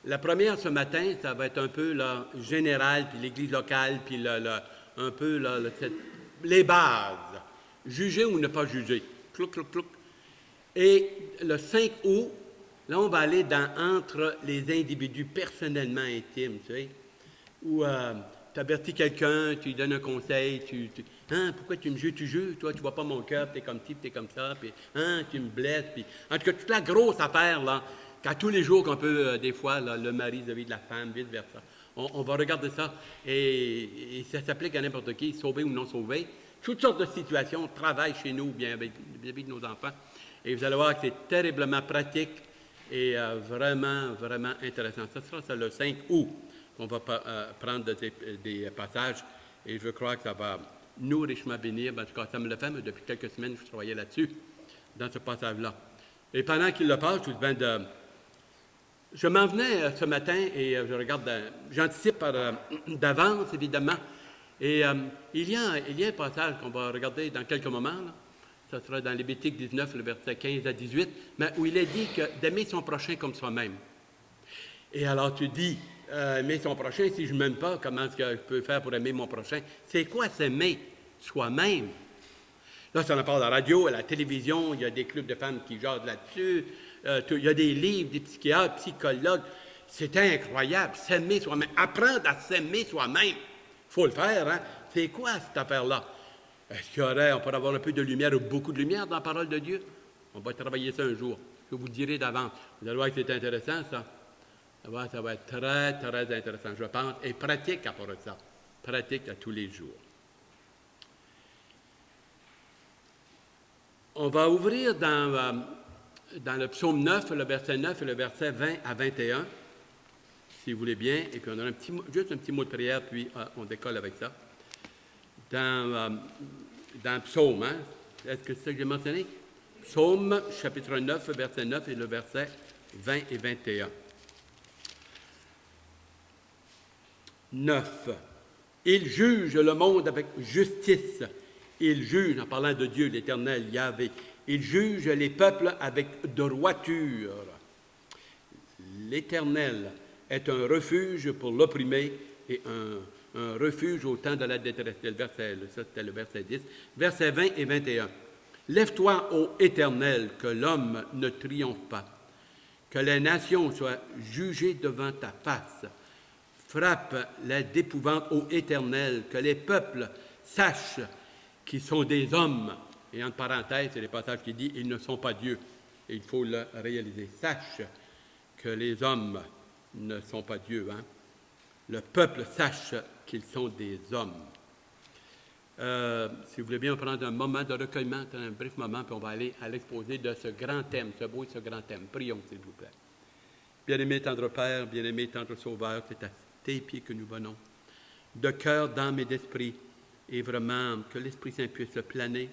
La première ce matin, ça va être un peu là, général, puis l'Église locale, puis un peu là, les bases. Juger ou ne pas juger. Clouc, clouc, clouc. Et le 5 août, là, on va aller entre les individus personnellement intimes, tu sais, où tu avertis quelqu'un, tu lui donnes un conseil, pourquoi tu me juges, toi, tu vois pas mon cœur, tu es comme ci, tu es comme ça, puis tu me blesses, puis en tout cas, toute la grosse affaire, là, qu'à tous les jours qu'on peut, des fois, là, le mari vis-à-vis de la femme, vice-versa. On va regarder ça, et ça s'applique à n'importe qui, sauvé ou non sauvé. Toutes sortes de situations, travail chez nous, bien vis-à-vis de nos enfants. Et vous allez voir que c'est terriblement pratique et vraiment, vraiment intéressant. Ça sera le 5 août qu'on va prendre des passages et je crois que ça va nous richement bénir. En tout cas, ça me le fait, mais depuis quelques semaines, je travaillais là-dessus, dans ce passage-là. Et pendant qu'il le passe, je m'en venais ce matin et je regarde, j'anticipe d'avance, évidemment. Et il y a un passage qu'on va regarder dans quelques moments, là. Ça sera dans Lévitique 19, le verset 15 à 18, mais où il est dit d'aimer son prochain comme soi-même. Et alors tu dis, aimer son prochain, si je ne m'aime pas, comment est-ce que je peux faire pour aimer mon prochain? C'est quoi s'aimer soi-même? Là, ça en parle à la radio, à la télévision, il y a des clubs de femmes qui jasent là-dessus, il y a des livres, des psychiatres, psychologues. C'est incroyable, s'aimer soi-même. Apprendre à s'aimer soi-même. Il faut le faire, hein? C'est quoi cette affaire-là? Est-ce on pourrait avoir un peu de lumière ou beaucoup de lumière dans la parole de Dieu? On va travailler ça un jour. Je vous le dirai d'avance. Vous allez voir que c'est intéressant, ça. Ça va être très, très intéressant, je pense, et pratique à part ça. Pratique à tous les jours. On va ouvrir dans le psaume 9, le verset 9 et le verset 20 à 21, si vous voulez bien. Et puis on a juste un petit mot de prière, puis on décolle avec ça. Dans le psaume, hein? Est-ce que c'est ça que j'ai mentionné? Psaume, chapitre 9, verset 9 et le verset 20 et 21. 9. Il juge le monde avec justice. Il juge, en parlant de Dieu, l'Éternel, Yahvé, il juge les peuples avec droiture. L'Éternel est un refuge pour l'opprimé et un refuge au temps de la détresse. C'était le verset 10. Versets 20 et 21. Lève-toi, ô Éternel, que l'homme ne triomphe pas, que les nations soient jugées devant ta face. Frappe-les d'épouvante, ô Éternel, que les peuples sachent qu'ils sont des hommes. Et entre parenthèses, c'est les passages qui disent « ils ne sont pas Dieu ». Et il faut le réaliser. Sache que les hommes ne sont pas Dieu. Hein? Le peuple sache qu'ils sont des hommes. Si vous voulez bien, on va prendre un moment de recueillement, un bref moment, puis on va aller à l'exposé de ce grand thème, ce beau et ce grand thème. Prions, s'il vous plaît. Bien-aimé tendre Père, bien-aimé tendre Sauveur, c'est à tes pieds que nous venons, de cœur, d'âme et d'esprit, et vraiment que l'Esprit Saint puisse planer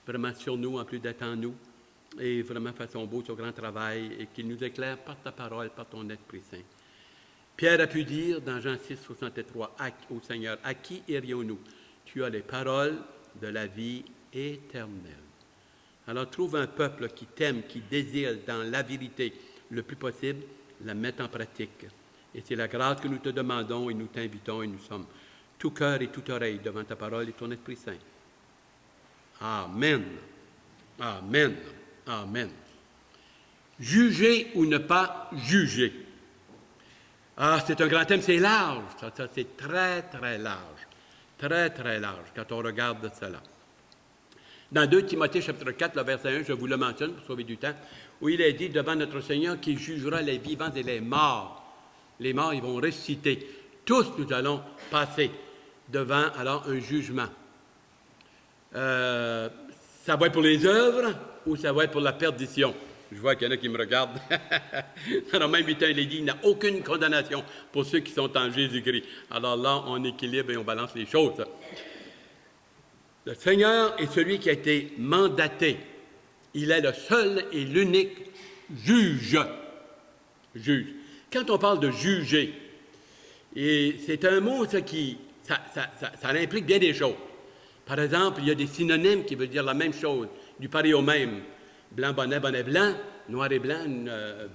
vraiment sur nous, en plus d'être en nous, et vraiment façon beau ce grand travail, et qu'il nous éclaire par ta parole, par ton Esprit Saint. Pierre a pu dire dans Jean 6, 63, au Seigneur, « À qui irions-nous? Tu as les paroles de la vie éternelle. » Alors trouve un peuple qui t'aime, qui désire dans la vérité le plus possible, la mettre en pratique. Et c'est la grâce que nous te demandons et nous t'invitons et nous sommes tout cœur et toute oreille devant ta parole et ton Esprit Saint. Amen. Amen. Amen. Juger ou ne pas juger. C'est un grand thème, c'est large. Ça c'est très, très large. Très, très large quand on regarde cela. Dans 2 Timothée, chapitre 4, le verset 1, je vous le mentionne pour sauver du temps, où il est dit devant notre Seigneur qu'il jugera les vivants et les morts. Les morts, ils vont ressusciter. Tous, nous allons passer devant, alors, un jugement. Ça va être pour les œuvres ou ça va être pour la perdition? Je vois qu'il y en a qui me regardent. Dans Romains 8, il est dit, il n'y a aucune condamnation pour ceux qui sont en Jésus-Christ. Alors là, on équilibre et on balance les choses. Le Seigneur est celui qui a été mandaté. Il est le seul et l'unique juge. Juge. Quand on parle de juger, et c'est un mot ça implique bien des choses. Par exemple, il y a des synonymes qui veulent dire la même chose, du pareil au même. Blanc, bonnet, bonnet, blanc, noir et blanc,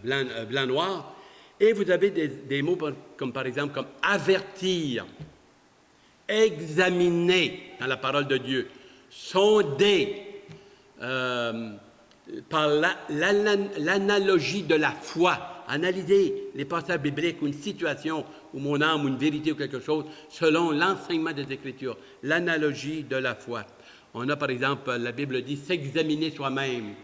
blanc, noir. Et vous avez des mots comme par exemple comme avertir, examiner dans la parole de Dieu, sonder, par l'analogie de la foi, analyser les passages bibliques ou une situation ou mon âme ou une vérité ou quelque chose selon l'enseignement des Écritures, l'analogie de la foi. On a par exemple, la Bible dit s'examiner soi-même.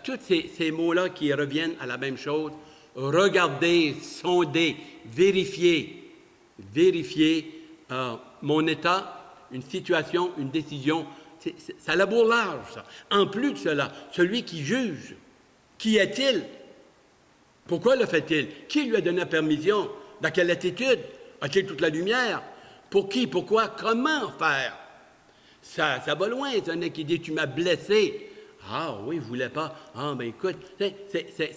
Tous ces mots-là qui reviennent à la même chose, regarder, sonder, vérifier mon état, une situation, une décision. Ça laboure large, ça. En plus de cela, celui qui juge, qui est-il? Pourquoi le fait-il? Qui lui a donné la permission? Dans quelle attitude? A-t-il toute la lumière? Pour qui? Pourquoi? Comment faire? Ça va loin, c'est un qui dit « tu m'as blessé ». Ah oui, je ne voulais pas. Ah, mais écoute,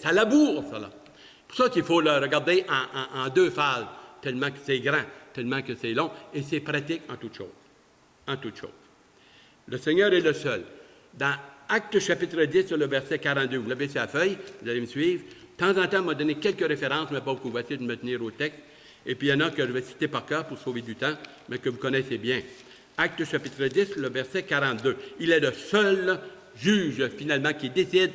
ça laboure, ça, là. C'est pour ça qu'il faut le regarder en deux phases, tellement que c'est grand, tellement que c'est long, et c'est pratique en toute chose. En toute chose. Le Seigneur est le seul. Dans Actes chapitre 10, sur le verset 42, vous l'avez sur la feuille, vous allez me suivre. De temps en temps, on m'a donné quelques références, mais pas beaucoup. Vous essayez de me tenir au texte. Et puis, il y en a que je vais citer par cœur pour sauver du temps, mais que vous connaissez bien. Actes chapitre 10, le verset 42. Il est le seul juge, finalement, qui décide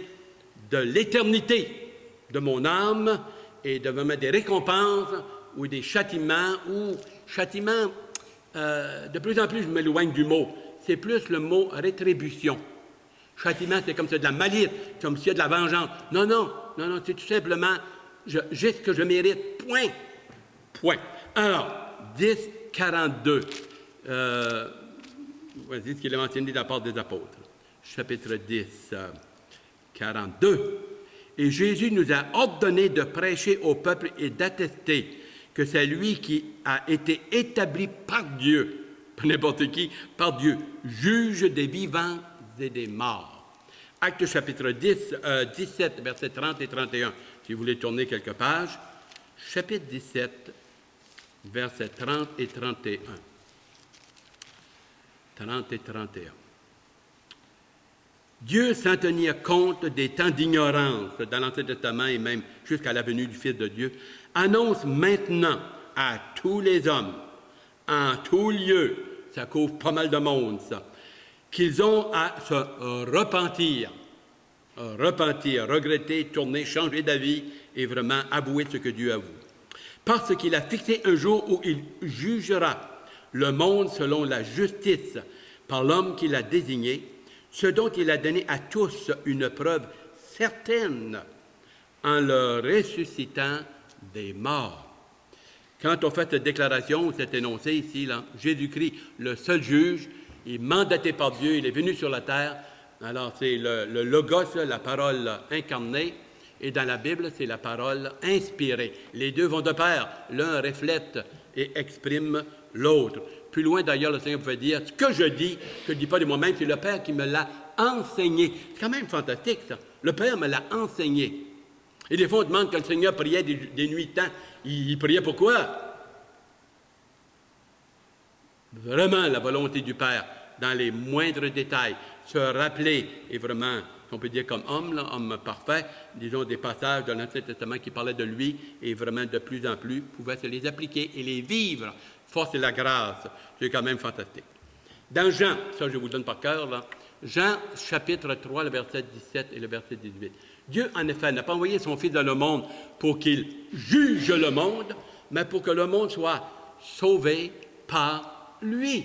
de l'éternité de mon âme et de me mettre des récompenses ou des châtiments, de plus en plus, je m'éloigne du mot. C'est plus le mot rétribution. Châtiment, c'est comme c'est de la malice, comme s'il y a de la vengeance. Non, c'est tout simplement, j'ai ce que je mérite, point. Alors, 10, 42. Voici ce qu'il est mentionné de la part des apôtres. Chapitre 10, 42. Et Jésus nous a ordonné de prêcher au peuple et d'attester que c'est lui qui a été établi par Dieu, pas n'importe qui, par Dieu, juge des vivants et des morts. Actes chapitre 17, versets 30 et 31, si vous voulez tourner quelques pages. Chapitre 17, versets 30 et 31. 30 et 31. Dieu, sans tenir compte des temps d'ignorance dans l'Ancien Testament et même jusqu'à la venue du Fils de Dieu, annonce maintenant à tous les hommes, en tout lieu, ça couvre pas mal de monde, ça, qu'ils ont à se repentir, regretter, tourner, changer d'avis et vraiment avouer ce que Dieu avoue. Parce qu'il a fixé un jour où il jugera le monde selon la justice par l'homme qu'il a désigné, ce dont il a donné à tous une preuve certaine en le ressuscitant des morts. Quand on fait cette déclaration, cet énoncé ici, là, Jésus-Christ, le seul juge, il est mandaté par Dieu, il est venu sur la terre. Alors, c'est le logos, la parole incarnée, et dans la Bible, c'est la parole inspirée. Les deux vont de pair. L'un reflète et exprime l'autre. Plus loin, d'ailleurs, le Seigneur pouvait dire, ce que je dis pas de moi-même, c'est le Père qui me l'a enseigné. C'est quand même fantastique, ça. Le Père me l'a enseigné. Et des fois, on demande quand le Seigneur priait des nuits de temps, il priait pourquoi? Vraiment la volonté du Père, dans les moindres détails, se rappeler, et vraiment, on peut dire comme homme, là, homme parfait, disons des passages de l'Ancien Testament qui parlaient de lui, et vraiment de plus en plus, pouvait se les appliquer et les vivre. Force et la grâce, c'est quand même fantastique. Dans Jean, ça je vous donne par cœur, là, Jean chapitre 3, le verset 17 et le verset 18. Dieu, en effet, n'a pas envoyé son Fils dans le monde pour qu'il juge le monde, mais pour que le monde soit sauvé par lui.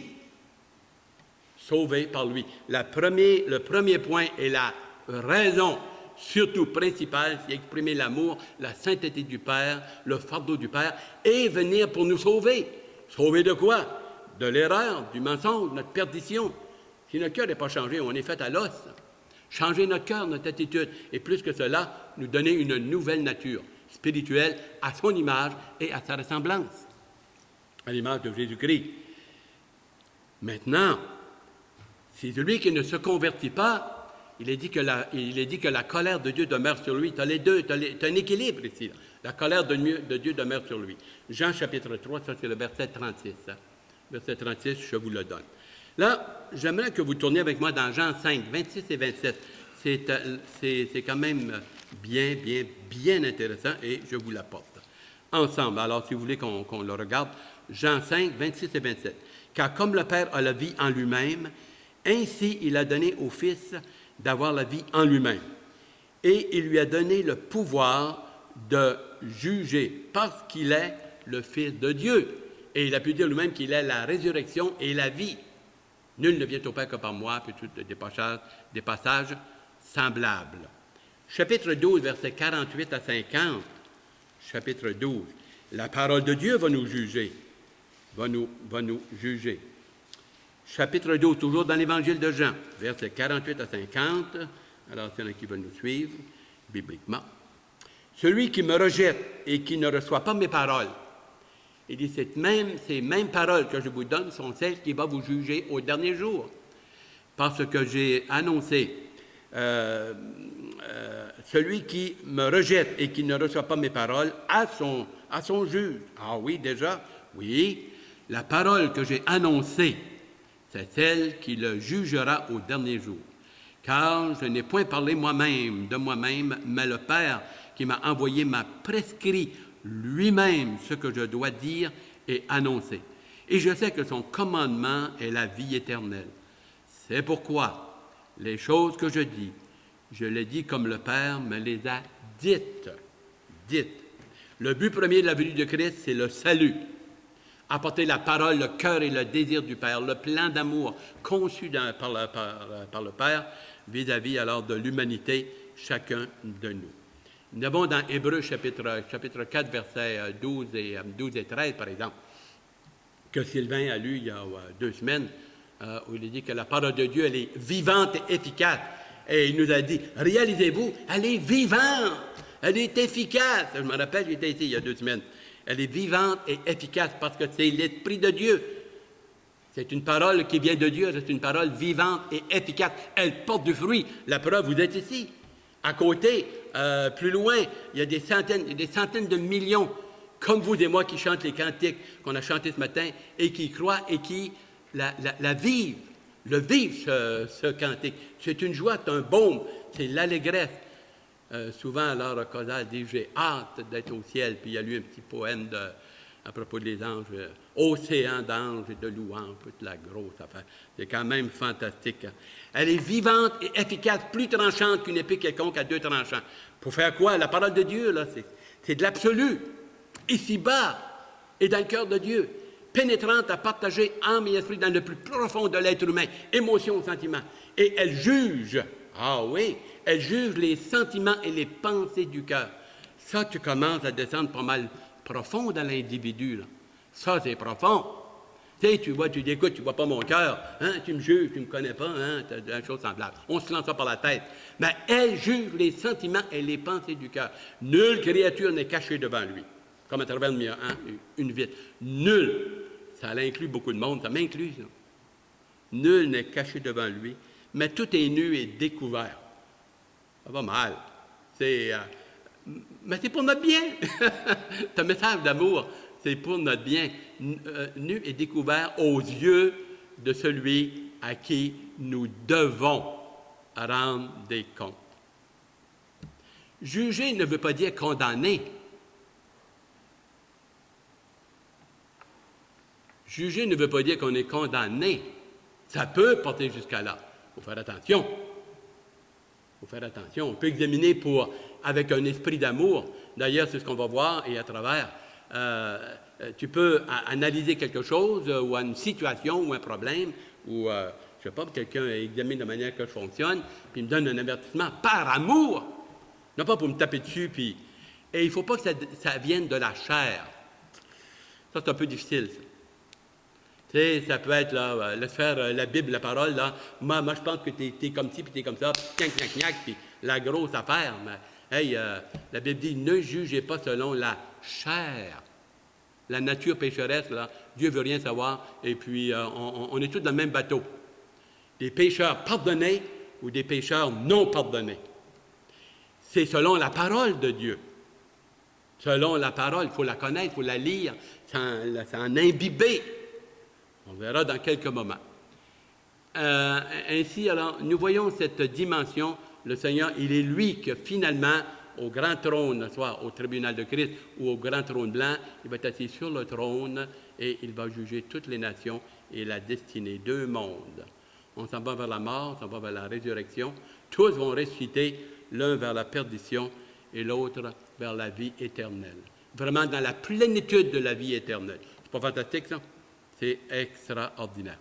Sauvé par lui. Le premier point est la raison, surtout principale, c'est exprimer l'amour, la sainteté du Père, le fardeau du Père, et venir pour nous sauver. Sauver de quoi? De l'erreur, du mensonge, de notre perdition. Si notre cœur n'est pas changé, on est fait à l'os. Changer notre cœur, notre attitude, et plus que cela, nous donner une nouvelle nature spirituelle à son image et à sa ressemblance, à l'image de Jésus-Christ. Maintenant, si celui qui ne se convertit pas, il est dit que la colère de Dieu demeure sur lui. Tu as les deux, tu as un équilibre ici. Là. La colère de Dieu demeure sur lui. Jean chapitre 3, ça c'est le verset 36. Hein? Verset 36, je vous le donne. Là, j'aimerais que vous tourniez avec moi dans Jean 5, 26 et 27. C'est quand même bien intéressant et je vous l'apporte. ensemble. Alors, si vous voulez qu'on le regarde, Jean 5, 26 et 27. « Car comme le Père a la vie en lui-même, ainsi il a donné au Fils d'avoir la vie en lui-même. Et il lui a donné le pouvoir de juger, parce qu'il est le Fils de Dieu. Et il a pu dire lui-même qu'il est la résurrection et la vie. Nul ne vient au Père que par moi, puis tous des passages semblables. » Chapitre 12, versets 48 à 50. Chapitre 12. La parole de Dieu va nous juger. Va nous juger. Chapitre 12, toujours dans l'Évangile de Jean, versets 48 à 50. Alors, il y en a qui veulent nous suivre, bibliquement. « Celui qui me rejette et qui ne reçoit pas mes paroles, il dit, ces mêmes paroles que je vous donne sont celles qui vont vous juger au dernier jour. Parce que j'ai annoncé, celui qui me rejette et qui ne reçoit pas mes paroles à son juge. » Ah oui, déjà, oui. La parole que j'ai annoncée, c'est celle qui le jugera au dernier jour. Car je n'ai point parlé de moi-même, mais le Père qui m'a envoyé m'a prescrit lui-même ce que je dois dire et annoncer. Et je sais que son commandement est la vie éternelle. C'est pourquoi les choses que je dis, je les dis comme le Père me les a dites. Le but premier de la venue de Christ, c'est le salut. Apporter la parole, le cœur et le désir du Père, le plan d'amour conçu par le Père vis-à-vis alors de l'humanité, chacun de nous. Nous avons dans Hébreux chapitre 4, versets 12 et 13, par exemple, que Sylvain a lu il y a 2 semaines, où il dit que la parole de Dieu, elle est vivante et efficace. Et il nous a dit, réalisez-vous, elle est vivante, elle est efficace. Je me rappelle, j'étais ici il y a 2 semaines. Elle est vivante et efficace parce que c'est l'Esprit de Dieu. C'est une parole qui vient de Dieu, c'est une parole vivante et efficace. Elle porte du fruit. La preuve, vous êtes ici. À côté, plus loin, il y a des centaines de millions, comme vous et moi, qui chantent les cantiques qu'on a chantés ce matin et qui croient et qui la vivent, ce cantique. C'est une joie, c'est un baume, c'est l'allégresse. Souvent, alors, Cosal dit « J'ai hâte d'être au ciel », puis il y a lu un petit poème à propos des anges, « Océan d'anges et de louanges », toute la grosse affaire. C'est quand même fantastique. Elle est vivante et efficace, plus tranchante qu'une épée quelconque à 2 tranchants. Pour faire quoi? La parole de Dieu, là, c'est de l'absolu, ici-bas et dans le cœur de Dieu, pénétrante à partager âme et esprit dans le plus profond de l'être humain, émotions, sentiments. Et elle juge, ah oui, elle juge les sentiments et les pensées du cœur. Ça, tu commences à descendre pas mal profond dans l'individu, là. Ça, c'est profond. Tu sais, tu t'écoutes, tu vois pas mon cœur, hein, tu me juges, tu me connais pas, hein, tu as des choses semblables. On se lance ça par la tête. Mais elle juge les sentiments et les pensées du cœur. Nulle créature n'est cachée devant lui. Comme à travers une vitre. Nulle. Ça inclut beaucoup de monde, ça m'inclut, ça. Nul n'est caché devant lui, mais tout est nu et découvert. Ça va mal. Mais c'est pour notre bien. C'est un message d'amour. C'est pour notre bien. Nu et découvert aux yeux de celui à qui nous devons rendre des comptes. Juger ne veut pas dire condamner. Juger ne veut pas dire qu'on est condamné. Ça peut porter jusqu'à là. Il faut faire attention. Il faut faire attention. On peut examiner avec un esprit d'amour. D'ailleurs, c'est ce qu'on va voir et à travers. Tu peux analyser quelque chose ou une situation ou un problème ou, je ne sais pas, quelqu'un examine de manière que je fonctionne puis me donne un avertissement par amour. Non pas pour me taper dessus. Et il ne faut pas que ça vienne de la chair. Ça, c'est un peu difficile, ça. Tu sais, ça peut être, là, laisse faire la Bible, la parole, là. Moi je pense que tu es comme ci, puis tu es comme ça, puis knac, puis la grosse affaire. Mais, hey, la Bible dit, ne jugez pas selon la chair. La nature pécheresse, là, Dieu ne veut rien savoir, et puis on est tous dans le même bateau. Des pécheurs pardonnés ou des pécheurs non pardonnés. C'est selon la parole de Dieu. Selon la parole, il faut la connaître, il faut la lire, s'en imbiber. On verra dans quelques moments. Ainsi, alors, nous voyons cette dimension. Le Seigneur, il est lui qui a finalement au grand trône, soit au tribunal de Christ ou au grand trône blanc. Il va être assis sur le trône et il va juger toutes les nations et la destinée. 2 mondes. On s'en va vers la mort, on s'en va vers la résurrection. Tous vont ressusciter, l'un vers la perdition et l'autre vers la vie éternelle. Vraiment dans la plénitude de la vie éternelle. C'est pas fantastique, ça? C'est extraordinaire.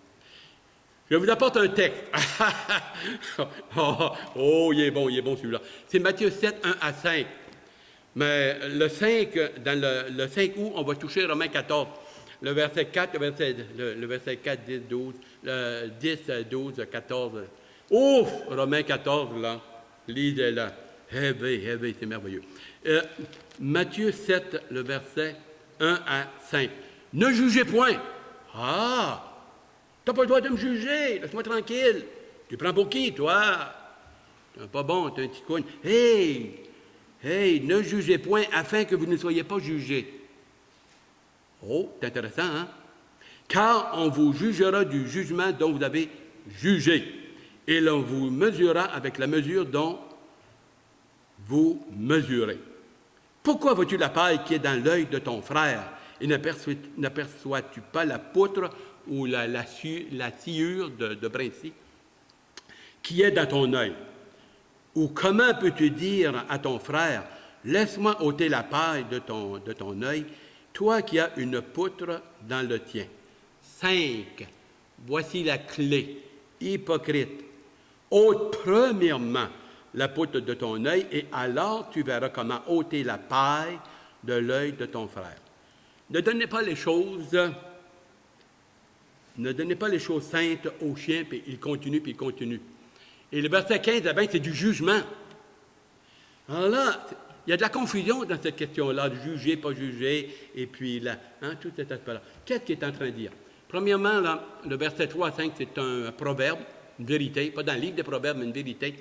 Je vous apporte un texte. Il est bon celui-là. C'est Matthieu 7, 1 à 5. Mais le 5, dans le 5 août, on va toucher Romains 14. Le verset 4, le verset 4, 10, 12, 10, 12, 14. Ouf! Romains 14, là. Lisez-le. C'est merveilleux. Matthieu 7, le verset 1 à 5. Ne jugez point. Ah! Tu n'as pas le droit de me juger. Laisse-moi tranquille. Tu prends pour qui, toi? Tu pas bon, tu es un petit cogne. Hey, ne jugez point afin que vous ne soyez pas jugés. Oh, c'est intéressant, hein? Car on vous jugera du jugement dont vous avez jugé, et l'on vous mesurera avec la mesure dont vous mesurez. Pourquoi vois-tu la paille qui est dans l'œil de ton frère, et n'aperçois-tu pas la poutre ou la sciure de brincy qui est dans ton œil? Ou comment peux-tu dire à ton frère, laisse-moi ôter la paille de ton œil, toi qui as une poutre dans le tien? 5. Voici la clé. Hypocrite. Ôte premièrement la poutre de ton œil, et alors tu verras comment ôter la paille de l'œil de ton frère. Ne donnez pas les choses saintes aux chiens, puis il continue. Et le verset 15 à 20, c'est du jugement. Alors là, il y a de la confusion dans cette question-là, de juger, pas juger, et puis là, tout cet aspect-là. Qu'est-ce qu'il est en train de dire? Premièrement, là, le verset 3 à 5, c'est un proverbe, une vérité, pas dans le livre des proverbes, mais une vérité.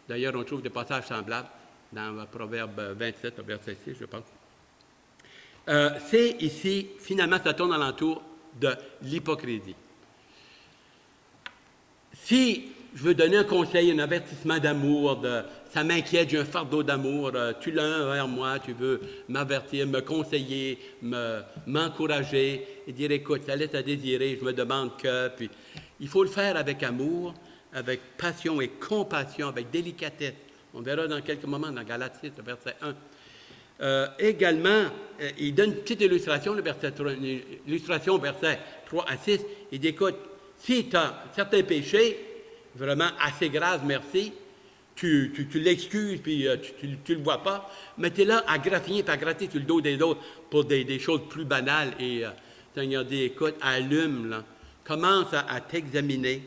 D'ailleurs, on trouve des passages semblables dans le proverbe 27, au verset 6, je pense. C'est ici, finalement, ça tourne alentour de l'hypocrisie. Si je veux donner un conseil, un avertissement d'amour, ça m'inquiète, j'ai un fardeau d'amour, tu l'as envers moi, tu veux m'avertir, me conseiller, m'encourager et dire, écoute, ça laisse à désirer, je me demande que, puis il faut le faire avec amour, avec passion et compassion, avec délicatesse. On verra dans quelques moments dans Galates 6, verset 1. Également, il donne une petite illustration, l'illustration verset 3 à 6. Il dit, écoute, si tu as certains péchés, vraiment assez graves, merci, tu l'excuses, puis tu ne le vois pas, mais tu es là à graffiner et à gratter sur le dos des autres pour des choses plus banales. Et Seigneur dit, écoute, allume, là, commence à t'examiner,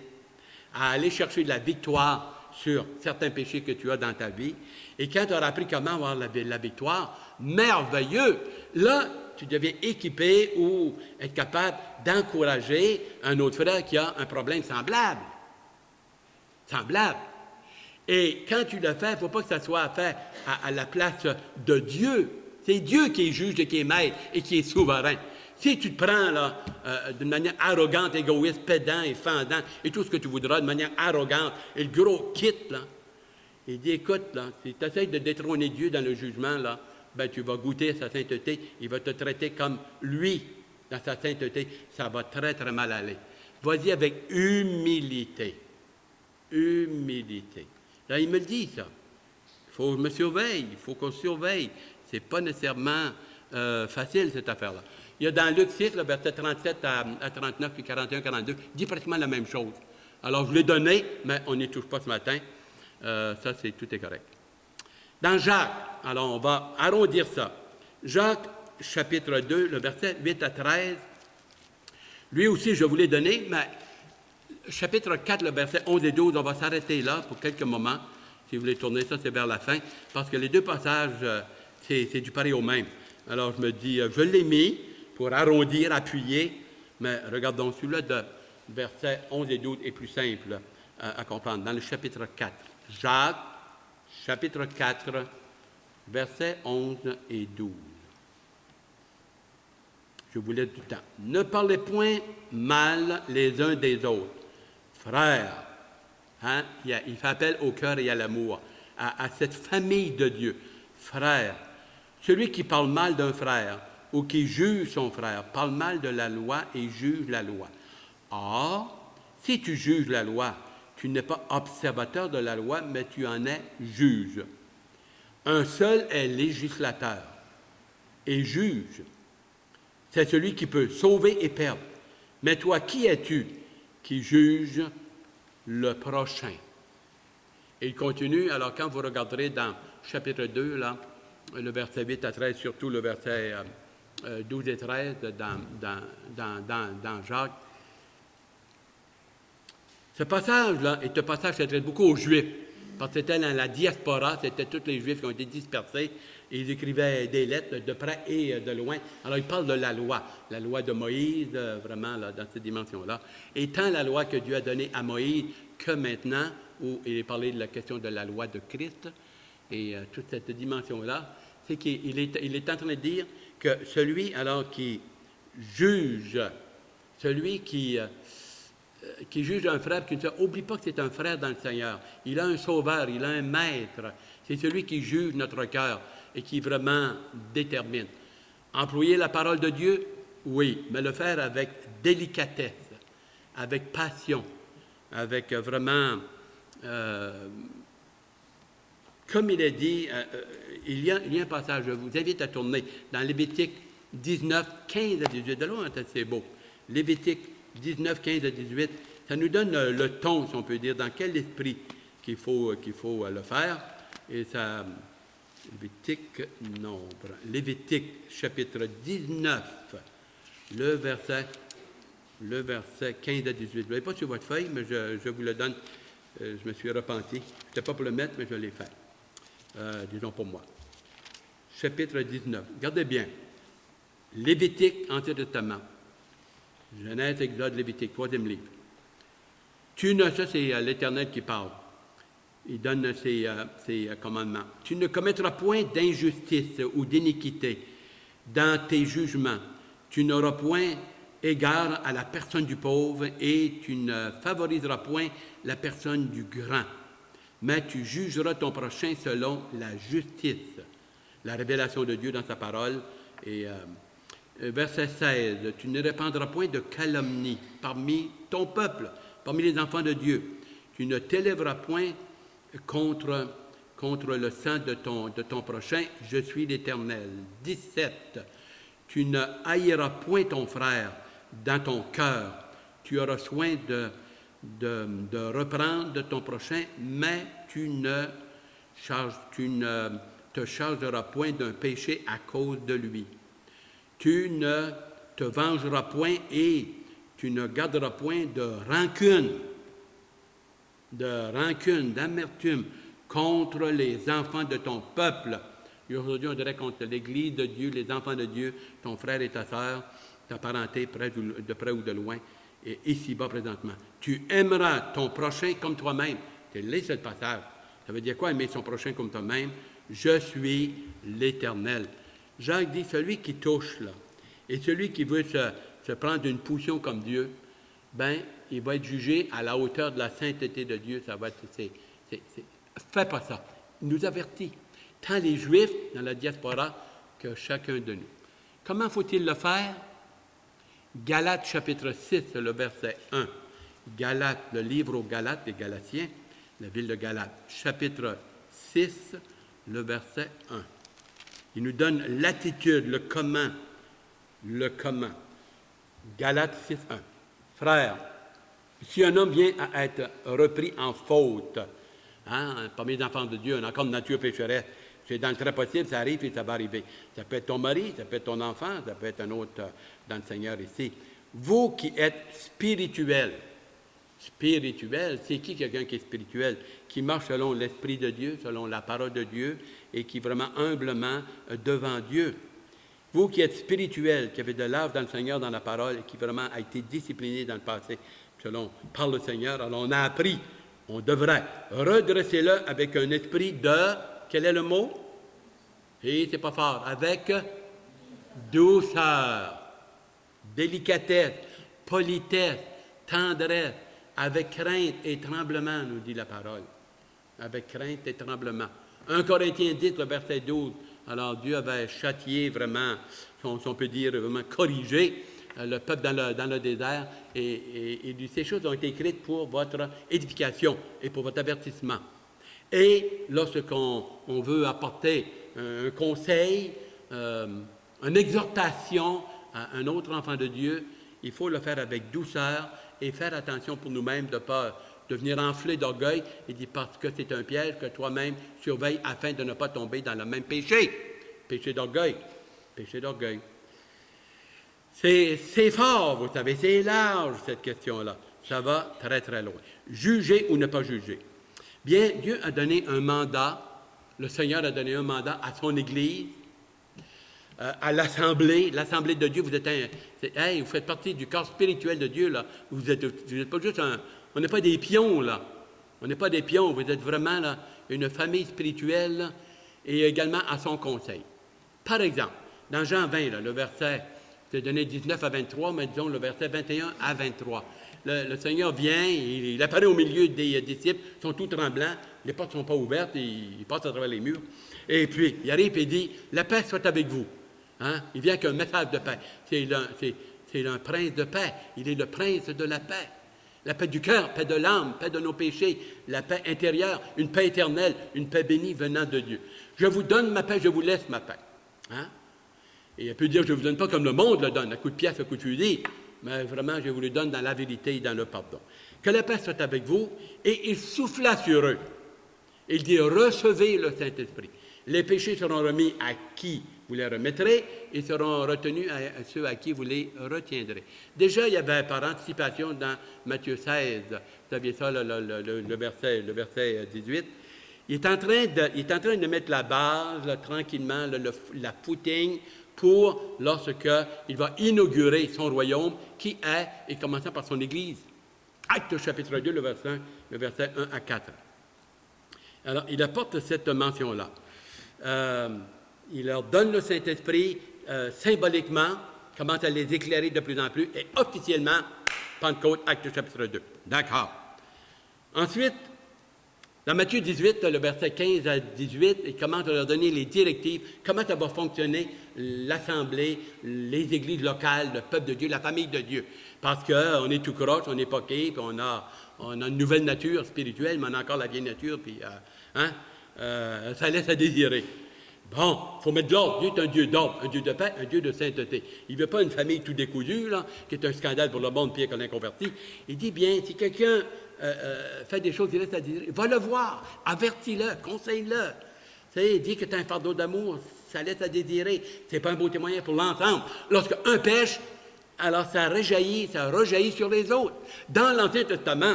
à aller chercher de la victoire sur certains péchés que tu as dans ta vie. Et quand tu auras appris comment avoir la victoire, merveilleux, là, tu deviens équipé ou être capable d'encourager un autre frère qui a un problème semblable. Et quand tu le fais, il ne faut pas que ça soit fait à la place de Dieu. C'est Dieu qui est juge et qui est maître et qui est souverain. Si tu te prends là, d'une manière arrogante, égoïste, pédant et fendant, et tout ce que tu voudras de manière arrogante, et le gros quitte, là, il dit, écoute, là, si tu essaies de détrôner Dieu dans le jugement, là, ben, tu vas goûter sa sainteté, il va te traiter comme lui dans sa sainteté, ça va très, très mal aller. Vas-y avec humilité. Humilité. Là, il me le dit, ça. Il faut que je me surveille, il faut qu'on se surveille. Ce n'est pas nécessairement facile, cette affaire-là. Il y a dans Luc 6, le verset 37 à 39, puis 41, 42, il dit pratiquement la même chose. Alors, je l'ai donné, mais on n'y touche pas ce matin. Ça, tout est correct. Dans Jacques, alors on va arrondir ça. Jacques, chapitre 2, le verset 8 à 13. Lui aussi, je vous l'ai donné, mais chapitre 4, le verset 11 et 12, on va s'arrêter là pour quelques moments. Si vous voulez tourner ça, c'est vers la fin, parce que les deux passages, c'est du pareil au même. Alors, je me dis, je l'ai mis pour arrondir, appuyer, mais regardons celui-là de versets 11 et 12 est plus simple à comprendre. Dans le chapitre 4, Jacques, chapitre 4, versets 11 et 12. Je vous laisse du temps. Ne parlez point mal les uns des autres. Frères, il fait appel au cœur et à l'amour, à cette famille de Dieu. frère. Celui qui parle mal d'un frère ou qui juge son frère parle mal de la loi et juge la loi. Or, si tu juges la loi, tu n'es pas observateur de la loi, mais tu en es juge. Un seul est législateur et juge. C'est celui qui peut sauver et perdre. Mais toi, qui es-tu qui juge le prochain? Et il continue, alors quand vous regarderez dans chapitre 2, là, le verset 8 à 13, surtout le verset 12 et 13 dans Jacques, ce passage-là est un passage qui s'adresse beaucoup aux Juifs, parce que c'était dans la diaspora, c'était tous les Juifs qui ont été dispersés, et ils écrivaient des lettres de près et de loin. Alors, il parle de la loi de Moïse, vraiment, là, dans cette dimension-là. Et tant la loi que Dieu a donnée à Moïse que maintenant, où il est parlé de la question de la loi de Christ, et toute cette dimension-là, c'est qu'il est en train de dire que celui, alors, qui juge, celui qui juge un frère, qui ne oublie pas que c'est un frère dans le Seigneur. Il a un sauveur, il a un maître. C'est celui qui juge notre cœur et qui vraiment détermine. Employer la parole de Dieu, oui, mais le faire avec délicatesse, avec passion, avec vraiment... comme il est dit, il y a un passage, je vous invite à tourner dans Lévitique 19, 15 à 18. De loin, c'est beau. Lévitique 19, 15 à 18, ça nous donne le ton, si on peut dire, dans quel esprit qu'il faut le faire. Et ça, Lévitique, chapitre 19, le verset 15 à 18. Vous ne l'avez pas sur votre feuille, mais je vous le donne. Je me suis repenti. Je n'étais pas pour le mettre, mais je l'ai fait. Disons pour moi. Chapitre 19. Regardez bien. Lévitique, Ancien Testament. Genèse, Exode, Lévitique, 3e livre. Ça, c'est l'Éternel qui parle. Il donne ses commandements. Tu ne commettras point d'injustice ou d'iniquité dans tes jugements. Tu n'auras point égard à la personne du pauvre et tu ne favoriseras point la personne du grand. Mais tu jugeras ton prochain selon la justice. La révélation de Dieu dans sa parole. Et verset 16, tu ne répandras point de calomnie parmi ton peuple, parmi les enfants de Dieu. Tu ne t'élèveras point contre le sang de ton prochain. Je suis l'Éternel. 17, tu ne haïras point ton frère dans ton cœur. Tu auras soin de reprendre de ton prochain, mais tu ne te chargeras point d'un péché à cause de lui. Tu ne te vengeras point et tu ne garderas point de rancune, d'amertume contre les enfants de ton peuple. Et aujourd'hui, on dirait contre l'Église de Dieu, les enfants de Dieu, ton frère et ta sœur, ta parenté, de près ou de loin, et ici-bas présentement. Tu aimeras ton prochain comme toi-même. C'est là, c'est le passage. Ça veut dire quoi, aimer son prochain comme toi-même? Je suis l'Éternel. Jacques dit, celui qui touche, là, et celui qui veut se prendre une position comme Dieu, ben, il va être jugé à la hauteur de la sainteté de Dieu. Ça va être, fais pas ça. Il nous avertit, tant les Juifs dans la diaspora que chacun de nous. Comment faut-il le faire? Galates, chapitre 6, le verset 1. Galates, le livre aux Galates, les Galatiens, la ville de Galates, chapitre 6, le verset 1. Il nous donne l'attitude, le comment. Le comment. Galates 6, 1. Frères, si un homme vient à être repris en faute, parmi les enfants de Dieu, un encore de nature pécheresse, c'est dans le très possible, ça arrive et ça va arriver. Ça peut être ton mari, ça peut être ton enfant, ça peut être un autre dans le Seigneur ici. Vous qui êtes spirituels, c'est qui quelqu'un qui est spirituel? Qui marche selon l'Esprit de Dieu, selon la parole de Dieu, et qui vraiment humblement devant Dieu. Vous qui êtes spirituels, qui avez de l'âme dans le Seigneur, dans la parole, et qui vraiment a été discipliné dans le passé, par le Seigneur, alors on a appris, on devrait redresser le avec un esprit de, quel est le mot? Et c'est pas fort, avec douceur, délicatesse, politesse, tendresse, avec crainte et tremblement, nous dit la parole. Avec crainte et tremblement. 1 Corinthiens 10, le verset 12. Alors, Dieu avait châtié vraiment, si on peut dire, vraiment corrigé le peuple dans le désert. Et ces choses ont été écrites pour votre édification et pour votre avertissement. Et lorsqu'on veut apporter un conseil, une exhortation à un autre enfant de Dieu, il faut le faire avec douceur et faire attention pour nous-mêmes de ne pas devenir enflé d'orgueil et dire parce que c'est un piège que toi-même surveilles afin de ne pas tomber dans le même péché. Péché d'orgueil. Péché d'orgueil. C'est fort, vous savez, c'est large cette question-là. Ça va très, très loin. Juger ou ne pas juger. Bien, Dieu a donné un mandat, le Seigneur a donné un mandat à son Église, à l'Assemblée de Dieu. Vous faites partie du corps spirituel de Dieu, là. Vous êtes pas juste on n'est pas des pions, là. On n'est pas des pions, vous êtes vraiment là, une famille spirituelle et également à son conseil. Par exemple, dans Jean 20, là, le verset, c'est donné 19 à 23, mais disons le verset 21 à 23. Le Seigneur vient, il apparaît au milieu des disciples, ils sont tous tremblants, les portes ne sont pas ouvertes, il passe à travers les murs. Et puis, il arrive et il dit, « La paix soit avec vous. » Hein? Il vient avec un message de paix. C'est un prince de paix. Il est le prince de la paix. La paix du cœur, paix de l'âme, paix de nos péchés, la paix intérieure, une paix éternelle, une paix bénie venant de Dieu. Je vous donne ma paix, je vous laisse ma paix. Hein? Et il peut dire, je ne vous donne pas comme le monde le donne, à coup de pièce, à coup de fusil, mais vraiment, je vous le donne dans la vérité et dans le pardon. Que la paix soit avec vous, et il souffla sur eux. Il dit, recevez le Saint-Esprit. Les péchés seront remis à qui vous les remettrez et seront retenus à ceux à qui vous les retiendrez. Déjà, il y avait par anticipation dans Matthieu 16, vous saviez ça, le verset 18, il est en train de mettre la base, là, tranquillement, la footing, pour lorsqu'il va inaugurer son royaume, qui est, et commençant par son Église. Actes chapitre 2, le verset 1 à 4. Alors, il apporte cette mention-là. Il leur donne le Saint-Esprit symboliquement, commence à les éclairer de plus en plus, et officiellement, Pentecôte, Actes chapitre 2. D'accord. Ensuite, dans Matthieu 18, le verset 15 à 18, il commence à leur donner les directives, comment ça va fonctionner l'Assemblée, les églises locales, le peuple de Dieu, la famille de Dieu. Parce qu'on est tout croche, on est poqué, puis on a une nouvelle nature spirituelle, mais on a encore la vieille nature, puis ça laisse à désirer. Bon, il faut mettre de l'ordre. Dieu est un Dieu d'ordre, un Dieu de paix, un Dieu de sainteté. Il ne veut pas une famille tout décousue, là, qui est un scandale pour le monde, pire que l'inconverti. Il dit bien, si quelqu'un fait des choses, il laisse à dire, va le voir, avertis-le, conseille-le. Tu sais, dis que tu as un fardeau d'amour, ça laisse à désirer. Ce n'est pas un beau témoignage pour l'ensemble. Lorsqu'un pêche, alors ça rejaillit sur les autres. Dans l'Ancien Testament,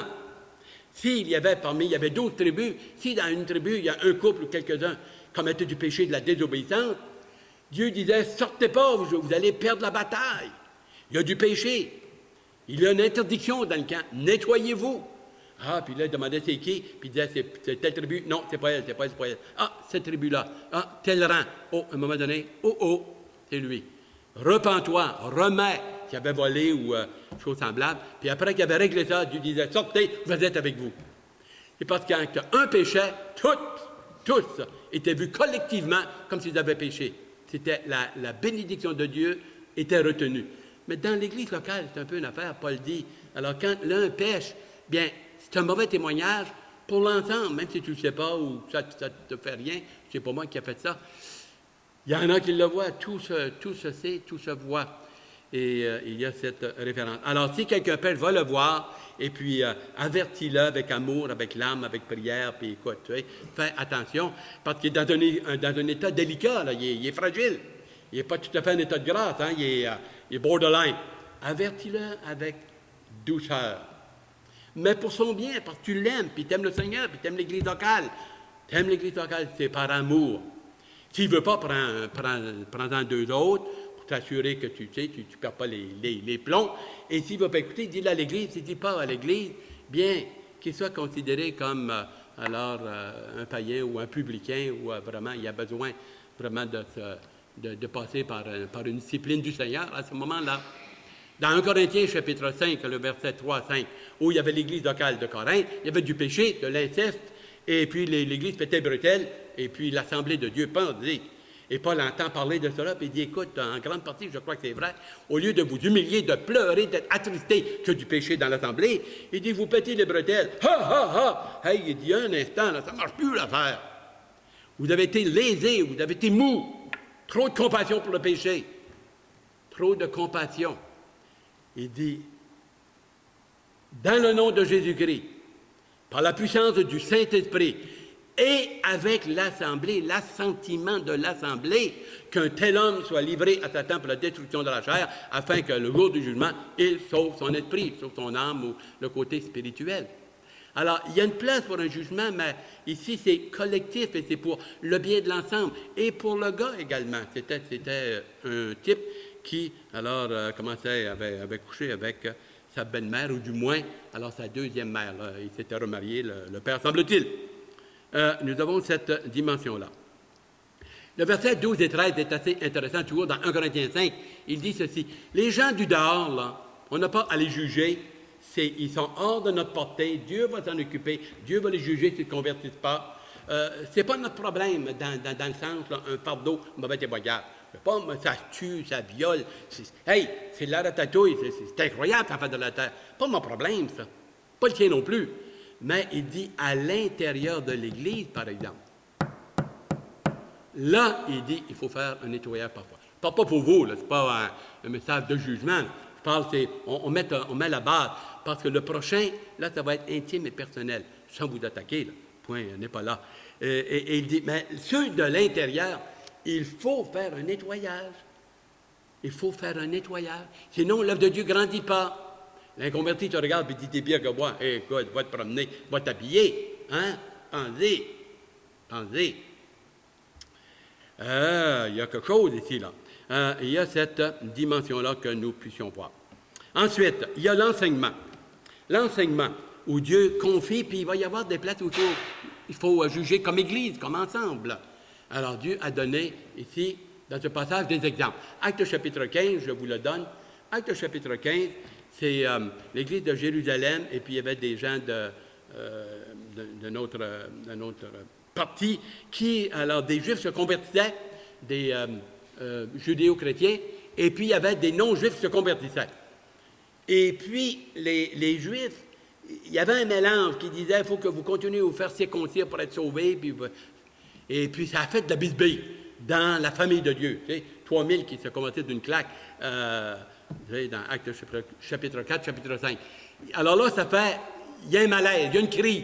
il y avait 12 tribus, si dans une tribu, il y a un couple ou quelques-uns commettaient du péché de la désobéissance, Dieu disait, sortez pas, vous allez perdre la bataille. Il y a du péché. Il y a une interdiction dans le camp. Nettoyez-vous. Ah, puis là, il demandait c'est qui, puis il disait c'est telle tribu. Non, c'est pas elle. Ah, cette tribu-là. Ah, tel rang. Oh, à un moment donné, c'est lui. Repens-toi, remets qui avait volé ou chose semblable. Puis après qu'il avait réglé ça, Dieu disait, sortez, vous êtes avec vous. C'est parce que quand un péchait, tous étaient vus collectivement comme s'ils avaient péché. C'était la bénédiction de Dieu était retenue. Mais dans l'Église locale, c'est un peu une affaire, Paul dit. Alors, quand l'un pêche, bien, c'est un mauvais témoignage pour l'ensemble, même si tu ne le sais pas ou ça ne te fait rien, c'est pas moi qui ai fait ça. Il y en a qui le voient, tout se sait, tout se voit. Et il y a cette référence. Alors, si quelqu'un pêche, va le voir, et puis avertis-le avec amour, avec larmes, avec prière, puis écoute, tu sais, fais attention, parce qu'il est dans un état délicat, là, il est fragile. Il n'est pas tout à fait en état de grâce, hein, il est borderline. Avertis-le avec douceur. Mais pour son bien, parce que tu l'aimes, puis tu aimes le Seigneur, puis tu aimes l'Église locale. Tu aimes l'Église locale, c'est par amour. S'il ne veut pas, prends-en 2 autres, pour t'assurer que tu ne perds pas les plombs. Et s'il ne veut pas écouter, dis-le à l'Église. S'il ne dit pas à l'Église, bien, qu'il soit considéré comme un païen ou un publicain, ou vraiment, il a besoin vraiment de passer par une discipline du Seigneur à ce moment-là. Dans 1 Corinthiens, chapitre 5, le verset 3 à 5, où il y avait l'Église locale de Corinthe, il y avait du péché, de l'inceste, Et puis l'Église pétait bretelle, et puis l'Assemblée de Dieu pendait. Et Paul entend parler de cela, puis il dit, écoute, en grande partie, je crois que c'est vrai, au lieu de vous humilier, de pleurer, d'être attristé que du péché dans l'Assemblée, il dit, vous pétez les bretelles. Ha, ha, ha! Hey, il dit, un instant, là, ça ne marche plus l'affaire. Vous avez été lésés, vous avez été mous. Trop de compassion pour le péché. Trop de compassion. Il dit, dans le nom de Jésus-Christ, par la puissance du Saint-Esprit, et avec l'Assemblée, l'assentiment de l'Assemblée, qu'un tel homme soit livré à Satan pour la destruction de la chair, afin que le jour du jugement, il sauve son esprit, sauve son âme ou le côté spirituel. Alors, il y a une place pour un jugement, mais ici, c'est collectif et c'est pour le bien de l'ensemble. Et pour le gars également. C'était un type qui, alors, avait couché avec sa belle-mère, ou du moins, alors sa deuxième mère. Là, il s'était remarié, le père, semble-t-il. Nous avons cette dimension-là. Le verset 12 et 13 est assez intéressant, toujours dans 1 Corinthiens 5. Il dit ceci, « Les gens du dehors, là, on n'a pas à les juger, ils sont hors de notre portée, Dieu va s'en occuper, Dieu va les juger s'ils ne se convertissent pas. Ce n'est pas notre problème dans le sens, là, un fardeau, mauvais témoignage. Pas, ça tue, ça viole. C'est de la ratatouille, c'est incroyable, ça fait de la terre. Pas mon problème, ça. Pas le tien non plus. Mais il dit à l'intérieur de l'Église, par exemple. Là, il dit, il faut faire un nettoyage parfois. Je ne parle pas pour vous, ce n'est pas un message de jugement. Je parle, on met la base, parce que le prochain, là, ça va être intime et personnel, sans vous attaquer, là. Point n'est pas là. Et il dit, mais ceux de l'intérieur, il faut faire un nettoyage. Il faut faire un nettoyage. Sinon, l'œuvre de Dieu ne grandit pas. L'inconverti te regarde et dit, t'es pire que moi. Écoute, va te promener, va t'habiller. Hein? Pensez. Pensez. Il y a quelque chose ici, là. Il y a cette dimension-là que nous puissions voir. Ensuite, il y a l'enseignement. L'enseignement, où Dieu confie, puis il va y avoir des places où il faut juger comme Église, comme ensemble. Alors, Dieu a donné ici, dans ce passage, des exemples. Actes chapitre 15, je vous le donne. Actes chapitre 15, c'est l'Église de Jérusalem, et puis il y avait des gens de notre parti qui, alors, des Juifs se convertissaient, des judéo-chrétiens, et puis il y avait des non-Juifs qui se convertissaient. Et puis, les Juifs, il y avait un mélange qui disait, il faut que vous continuez à vous faire circoncire pour être sauvés, et puis ça a fait de la bisbille dans la famille de Dieu. Tu sais, 3000 qui se convertissent d'une claque, dans Actes chapitre 4, chapitre 5. Alors là, il y a un malaise, il y a une crise.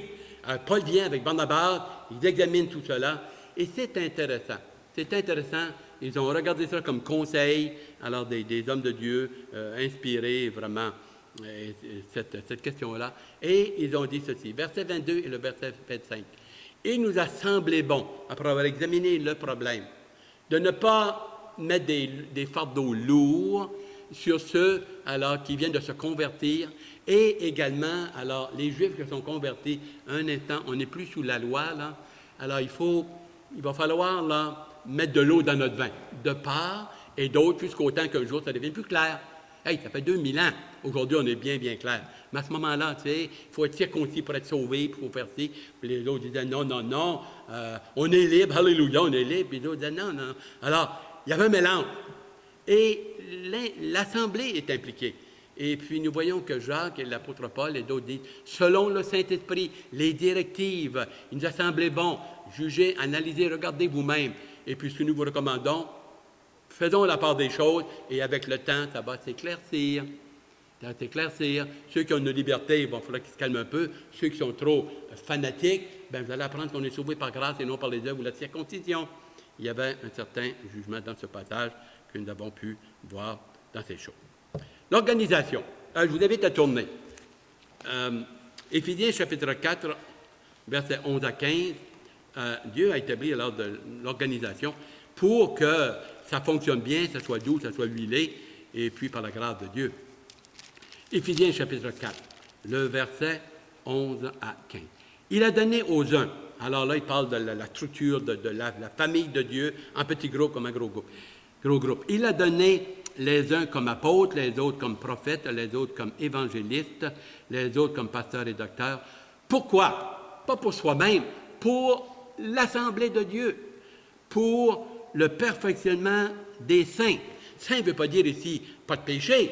Paul vient avec Barnabas, ils examinent tout cela, et c'est intéressant. C'est intéressant. Ils ont regardé ça comme conseil, alors des hommes de Dieu inspirés vraiment cette question-là. Et ils ont dit ceci, verset 22 et le verset 25. Il nous a semblé bon, après avoir examiné le problème, de ne pas mettre des fardeaux lourds sur ceux alors qui viennent de se convertir, et également, alors, les Juifs qui sont convertis, un instant, on n'est plus sous la loi, là. Alors, il va falloir, là, mettre de l'eau dans notre vin, de part et d'autre, jusqu'au temps qu'un jour, ça devienne plus clair. Hey, ça fait 2000 ans. Aujourd'hui, on est bien, bien clair. Mais à ce moment-là, tu sais, il faut être circoncis pour être sauvé, puis il faut faire ci. Puis les autres disaient, non, non, non, on est libre, alléluia, on est libre. Puis les autres disaient, non, non. Alors, il y avait un mélange. Et l'Assemblée est impliquée. Et puis, nous voyons que Jacques et l'apôtre Paul et d'autres disent, selon le Saint-Esprit, les directives, il nous a semblé bon, jugez, analysez, regardez vous-même. Et puis, ce que nous vous recommandons, faisons la part des choses, et avec le temps, ça va s'éclaircir. Ça va s'éclaircir. Ceux qui ont une liberté, il va falloir qu'ils se calment un peu. Ceux qui sont trop fanatiques, bien, vous allez apprendre qu'on est sauvé par grâce et non par les œuvres ou la circoncision. Il y avait un certain jugement dans ce passage que nous avons pu voir dans ces choses. L'organisation. Je vous invite à tourner. Éphésiens chapitre 4, versets 11 à 15. Dieu a établi alors de l'organisation pour que ça fonctionne bien, ça soit doux, ça soit huilé, et puis par la grâce de Dieu. Éphésiens chapitre 4, le verset 11 à 15. Il a donné aux uns, alors là il parle de la structure de la famille de Dieu, en petit groupe comme un gros groupe. Il a donné les uns comme apôtres, les autres comme prophètes, les autres comme évangélistes, les autres comme pasteurs et docteurs. Pourquoi? Pas pour soi-même, pour l'Assemblée de Dieu, pour le perfectionnement des saints. Saint ne veut pas dire ici pas de péché.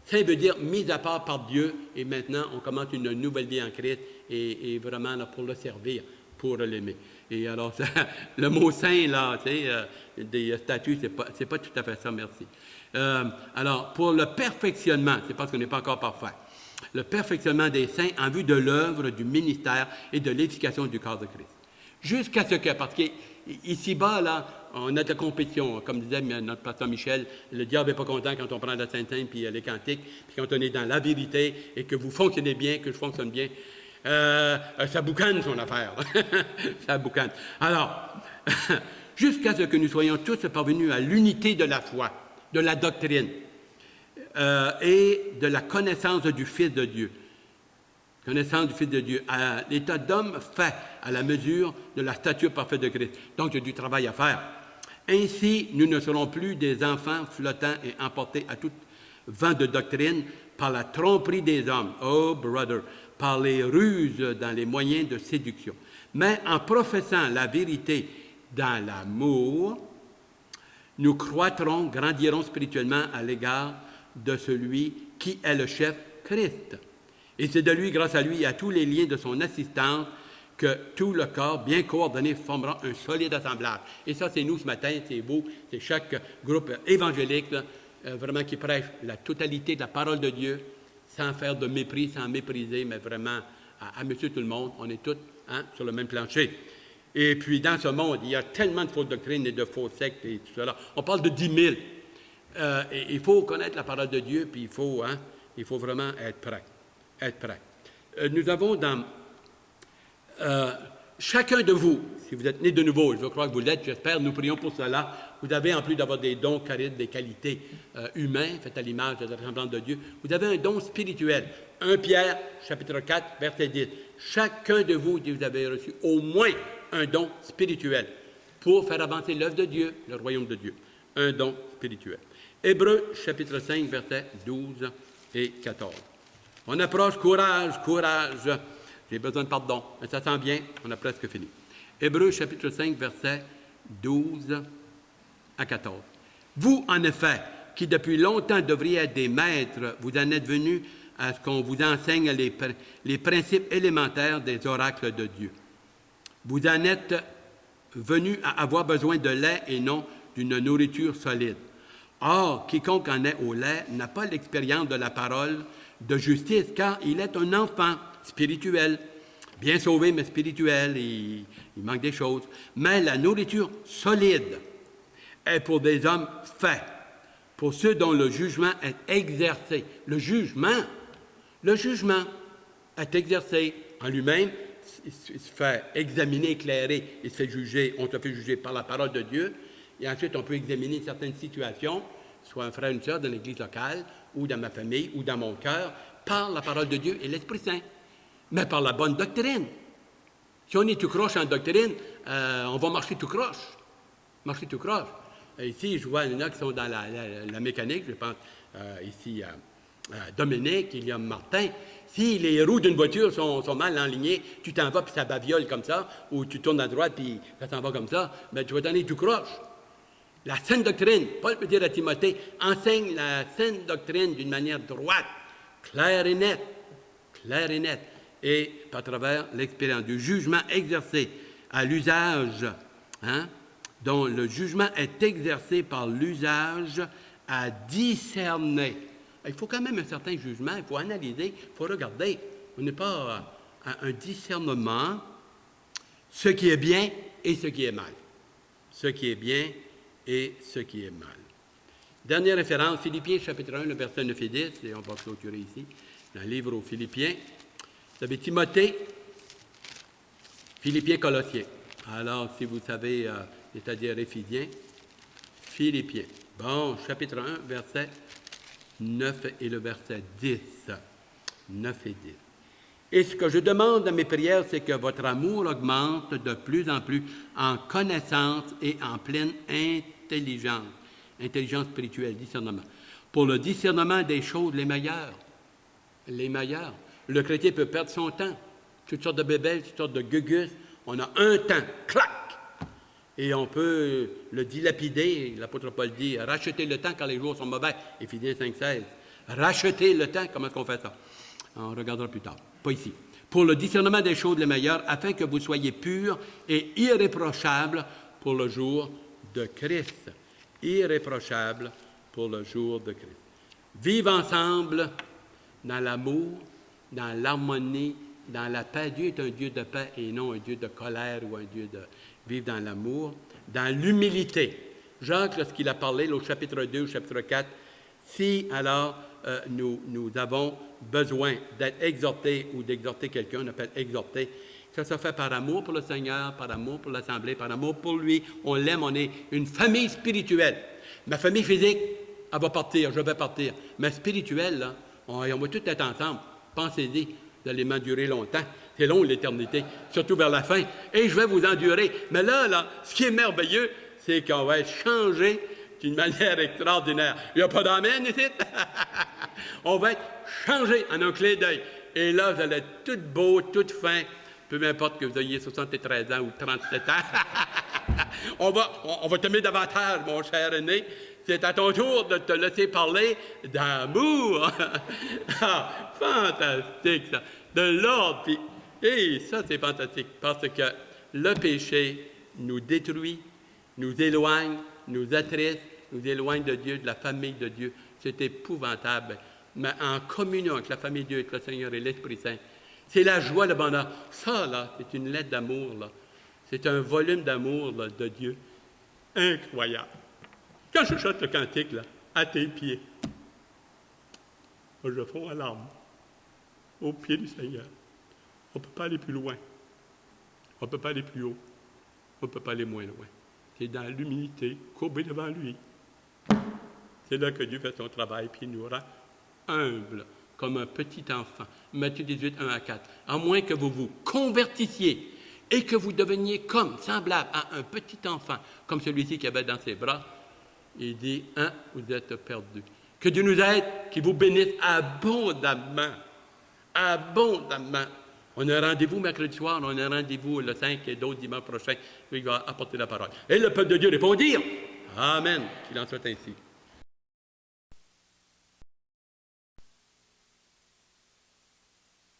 Saint veut dire mis à part par Dieu et maintenant on commence une nouvelle vie en Christ et vraiment là, pour le servir, pour l'aimer. Et alors, le mot saint, là, tu sais, des statuts, c'est pas tout à fait ça, merci. Alors, pour le perfectionnement, c'est parce qu'on n'est pas encore parfait, le perfectionnement des saints en vue de l'œuvre, du ministère et de l'édification du corps de Christ. Jusqu'à ce que, parce qu'ici-bas, là, on a de la compétition. Comme disait notre pasteur Michel, le diable n'est pas content quand on prend la Sainte-Sainte puis les cantiques, puis quand on est dans la vérité et que vous fonctionnez bien, que je fonctionne bien. Ça boucane son affaire. Ça boucane. Alors, jusqu'à ce que nous soyons tous parvenus à l'unité de la foi, de la doctrine et de la connaissance du Fils de Dieu. Connaissance du Fils de Dieu, à l'état d'homme fait à la mesure de la stature parfaite de Christ. Donc, il y a du travail à faire. Ainsi, nous ne serons plus des enfants flottants et emportés à tout vent de doctrine par la tromperie des hommes. Oh, brother! Par les ruses dans les moyens de séduction. Mais en professant la vérité dans l'amour, nous croîtrons, grandirons spirituellement à l'égard de celui qui est le chef, Christ. Et c'est de lui, grâce à lui et à tous les liens de son assistance, que tout le corps, bien coordonné, formera un solide assemblage. Et ça, c'est nous ce matin, c'est vous, c'est chaque groupe évangélique, là, vraiment qui prêche la totalité de la parole de Dieu, sans faire de mépris, sans mépriser, mais vraiment à monsieur tout le monde. On est tous sur le même plancher. Et puis, dans ce monde, il y a tellement de fausses doctrines et de fausses sectes et tout cela. On parle de 10 000. Et il faut connaître la parole de Dieu, puis il faut vraiment être prêt. Nous avons dans chacun de vous, si vous êtes né de nouveau, je crois que vous l'êtes, j'espère, nous prions pour cela. Vous avez, en plus d'avoir des dons, charismes, des qualités humaines, faites à l'image de la ressemblance de Dieu, vous avez un don spirituel. 1 Pierre, chapitre 4, verset 10. Chacun de vous, vous avez reçu au moins un don spirituel pour faire avancer l'œuvre de Dieu, le royaume de Dieu. Un don spirituel. Hébreux, chapitre 5, versets 12 et 14. On approche, courage. J'ai besoin de pardon, mais ça sent bien, on a presque fini. Hébreux, chapitre 5, versets 12 à 14. Vous, en effet, qui depuis longtemps devriez être des maîtres, vous en êtes venus à ce qu'on vous enseigne les principes élémentaires des oracles de Dieu. Vous en êtes venus à avoir besoin de lait et non d'une nourriture solide. Or, quiconque en est au lait n'a pas l'expérience de la parole de justice, car il est un enfant spirituel, bien sauvé, mais spirituel, il manque des choses. Mais la nourriture solide est pour des hommes faits, pour ceux dont le jugement est exercé. Le jugement est exercé en lui-même, il se fait examiner, éclairer, il se fait juger, on se fait juger par la parole de Dieu, et ensuite on peut examiner certaines situations, soit un frère ou une sœur dans l'église locale, ou dans ma famille, ou dans mon cœur, par la parole de Dieu et l'Esprit Saint, mais par la bonne doctrine. Si on est tout croche en doctrine, on va marcher tout croche. Ici, je vois, il y en a qui sont dans la mécanique, je pense ici à Dominique, il y a Martin. Si les roues d'une voiture sont mal enlignées, tu t'en vas puis ça baviole comme ça, ou tu tournes à droite puis ça s'en va comme ça, bien tu vas donner tout croche. La saine doctrine, Paul peut dire à Timothée, enseigne la saine doctrine d'une manière droite, claire et nette, et par travers l'expérience du jugement exercé à l'usage, dont le jugement est exercé par l'usage à discerner. Il faut quand même un certain jugement, il faut analyser, il faut regarder. On n'est pas à un discernement, ce qui est bien et ce qui est mal. Ce qui est bien et ce qui est mal. Dernière référence, Philippiens, chapitre 1, le verset 9 et 10, et on va clôturer ici, dans le livre aux Philippiens. Vous avez Timothée, Philippiens, Colossiens. Alors, si vous savez, c'est-à-dire Éphésiens, Philippiens. Bon, chapitre 1, verset 9 et le verset 10. 9 et 10. Et ce que je demande dans mes prières, c'est que votre amour augmente de plus en plus en connaissance et en pleine intelligence. Intelligence spirituelle, discernement. Pour le discernement des choses les meilleures. Les meilleures. Le chrétien peut perdre son temps. Toutes sortes de bébelles, toutes sortes de gugus. On a un temps, clac! Et on peut le dilapider. L'apôtre Paul dit, rachetez le temps quand les jours sont mauvais. Éphésiens 5,16. Rachetez le temps, comment est-ce qu'on fait ça? On regardera plus tard, pas ici. Pour le discernement des choses les meilleures, afin que vous soyez purs et irréprochables pour le jour de Christ. Irréprochables pour le jour de Christ. Vivre ensemble dans l'amour, dans l'harmonie, dans la paix. Dieu est un Dieu de paix et non un Dieu de colère ou un Dieu de vivre dans l'amour, dans l'humilité. Jacques, lorsqu'il a parlé au chapitre 2, au chapitre 4, si alors nous avons besoin d'être exhortés ou d'exhorter quelqu'un, on appelle exhorter, ça se fait par amour pour le Seigneur, par amour pour l'Assemblée, par amour pour lui. On l'aime, on est une famille spirituelle. Ma famille physique, elle va partir, je vais partir. Mais spirituelle, là, on va tous être ensemble. Pensez-y, vous allez m'endurer longtemps. C'est long, l'éternité, surtout vers la fin. Et je vais vous endurer. Mais là, ce qui est merveilleux, c'est qu'on va être changé d'une manière extraordinaire. Il n'y a pas d'amen ici. On va être changé en un clin d'œil. Et là, vous allez être tout beau, tout fin, peu importe que vous ayez 73 ans ou 37 ans. on va t'aimer davantage, mon cher aîné. C'est à ton tour de te laisser parler d'amour. Ah, fantastique, ça. De l'ordre. Et ça, c'est fantastique, parce que le péché nous détruit, nous éloigne, nous attriste, nous éloigne de Dieu, de la famille de Dieu. C'est épouvantable. Mais en communion avec la famille de Dieu, avec le Seigneur et l'Esprit Saint, c'est la joie, le bonheur. Ça, là, c'est une lettre d'amour, là. C'est un volume d'amour, là, de Dieu. Incroyable. Quand je chante le cantique, là, à tes pieds, je fonds à larmes, aux pieds du Seigneur. On ne peut pas aller plus loin. On ne peut pas aller plus haut. On ne peut pas aller moins loin. C'est dans l'humilité, courbé devant lui. C'est là que Dieu fait son travail, puis il nous rend humbles, comme un petit enfant. Matthieu 18, 1 à 4. À moins que vous vous convertissiez et que vous deveniez comme, semblable à un petit enfant, comme celui-ci qui avait dans ses bras, il dit, vous êtes perdus. Que Dieu nous aide, qu'il vous bénisse abondamment. Abondamment. On a un rendez-vous mercredi soir, on a un rendez-vous le 5 et d'autres dimanche prochain, où il va apporter la parole. Et le peuple de Dieu répondit, Amen, qu'il en soit ainsi.